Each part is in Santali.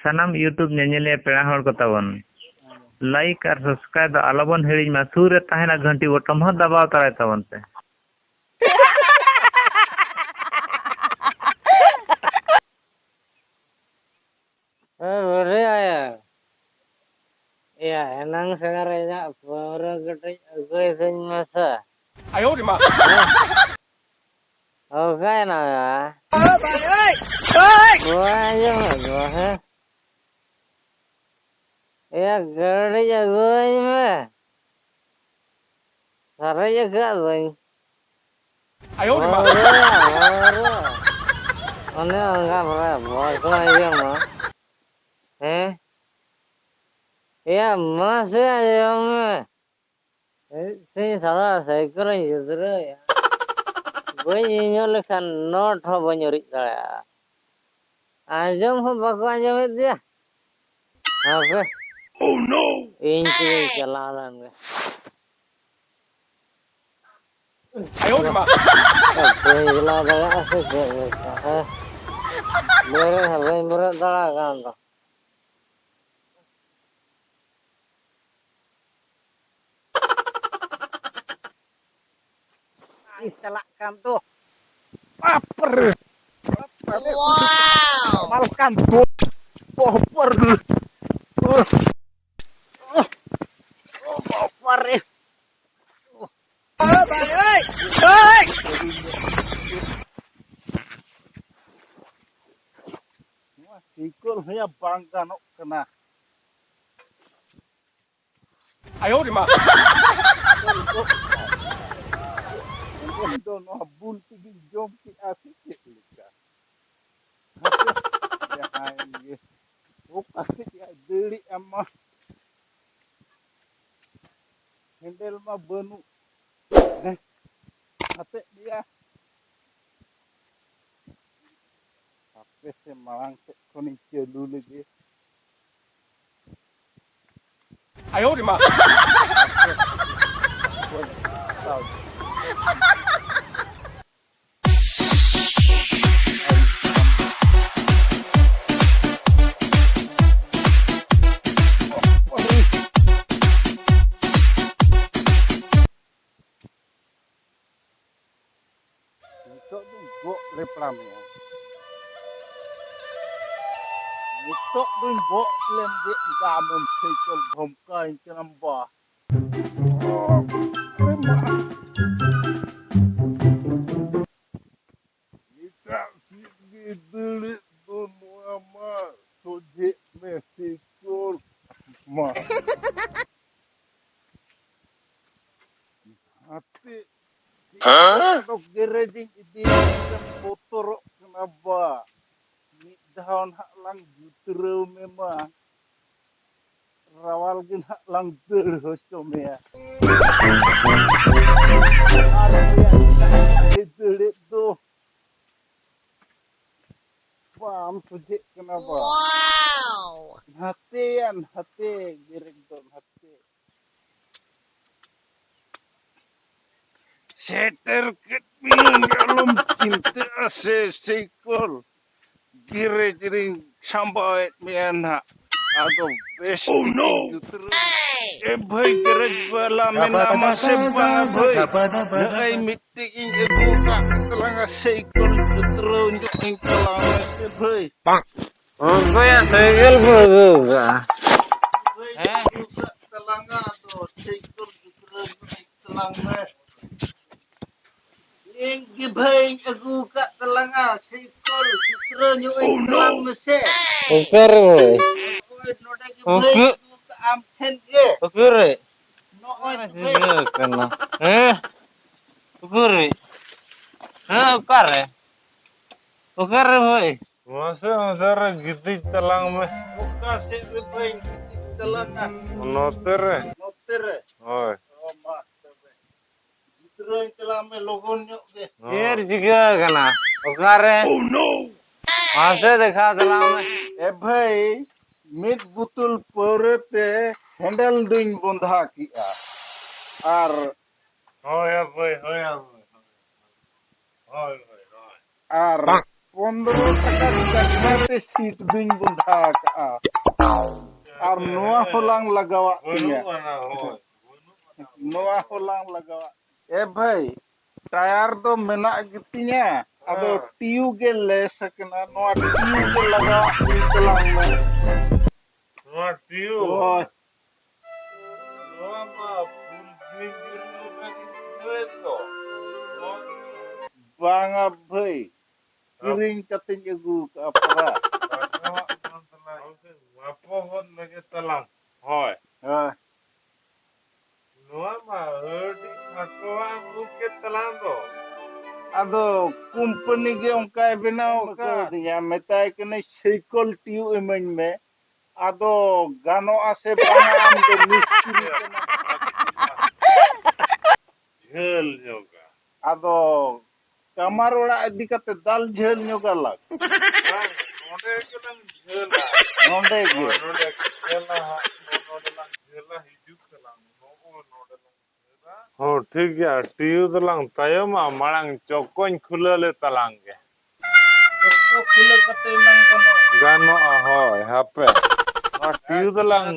Sanam YouTube nyanyilia pera hor ko tabon like ar subscribe alabon hiriñ ma sur re tahena घंटी button ho dabaw taray tabon pe Beri ayah. Ya, enang sekarang ya, baru gede gue sing masa. Ayo di mana? Oke nah ya. Gua aja mah gua ha. Ya gede ya gue mah. Sare ya gak gue. Ayo di mana? Baru. Ini enggak berapa, gua aja mah. Ya masih aja mah. Sini salah saya kurang justru ya. Gue nyol kan not ho banyuri daya. Anjam ho baku anjam dia. Apa? Oh no! Inci jalanan gue. Ayo di mana? Gue jalanan asik gue. Berat dala kan tuh. Istilahkan tuh. Baper. Wow. Malkan tuh. Baper. Baper. Sikul hanya bangga nok kena. Ayo di mana? Dono bul tigi jom ki asik lika. Ya hai. Oh asik ya deli ama. Hendel mah benu. Hati dia. Tapi semalang koning celu lagi. Ayo di mana? Itu tuh gua replam ya. Itu tuh gua lem di dalam cycle bongkai kenapa? Kita sih beli tuh nama sojek Mexico mah. Hati. Kalau gerejing ini motor kenapa? Ni daun hak lang jutru memang rawal gin hak lang terhosum ya. Itu paham sujik kenapa? Wow. Hati giring don hati. Seter ketmin dalam cinta sesikol. Giring sampai miana. Aduh, best jutru. Boy, geraj bala menama sebang boy. Naay meeting inge buka telanga seikol jutru unjuk ingkalang boy. Oh ya segel buka. Buka telanga tuh seikol jutru ingkalang mes. Inge boy aku buka telanga seikol jutru unjuk ingkalang mes. Ukur boy. Noda ke boy buka amten ke. Ukur. Nooi Kena. Ukur. Ukar ya. Ukar boy. Masa gitu telang meh buka sih boy telanga. noter Noter. oi Oh mas, jutru ingkalang mes logon nyok ke. Yer juga kena. Ukar ya. Oh no. Masa dekha dalam. भाई मिट बुतुल पौरते हैंडल दुइन बंधा किया और hoya boy और 15 টাকা চাকমাতে সিট দুই বন্ধা কা আর নোয়া হলাং লাগাওয়া তিয়া নোয়া হলাং লাগাওয়া এ ভাই টায়ার তো মেনা গিতিnya ado tiu ge le sakna noa tiu ge lagawa tilang me Not you. oi No, ma, full green yellow ka banga bhai kiring kating agu ka apara Wapo hon lagi talang. Hoy. ha No, ma, erdi matwa muke talang do. ado company ge onkai benau ka dinya metai kene cycle tiu emain me ado gano ase banga am do mistri kana Jhel yoga. ado kamar ora adi kate dal jhel nyoga lag Node kelang jhela. nonde ge Node jhela ha. Node lang jhela hijuk talang. Node lang jhela. Oh, ठीक है टीयू तलांग तयम मांग चोकोन खुलले तलांग के to khule kate nang kono गानो होय हापे टीयू तलांग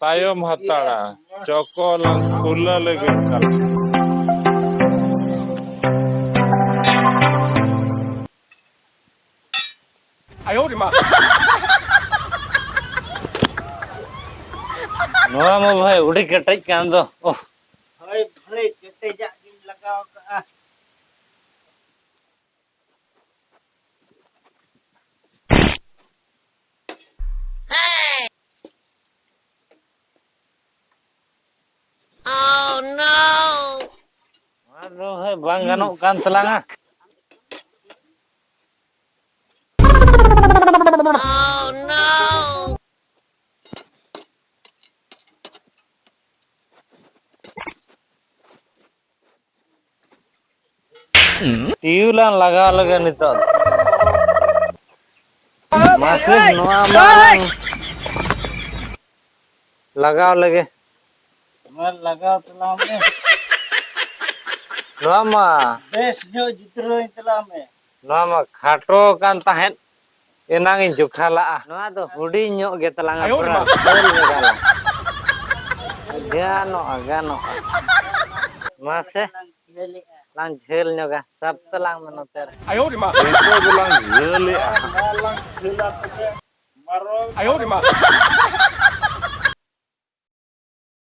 तयम हताड़ा चोको lang खुलले के तलांग Noa mo bhai udi ketai kan do. Oh, hai bhai kete ja din lagaw ka aduh bhai bang ganok kan telanga. Tiu lang lagaw lagi nito. Masih noa malang lagaw lagi. mar lagaw tala me Noa ma bes nyo jitro tala me noa ma khato kan tahen enang in jukhala. Noa do hudi nyok ge telanga pura. Gano. Masih lang jhel nyoga sab telang menoter. इनको तलांग जहले malang khila te maro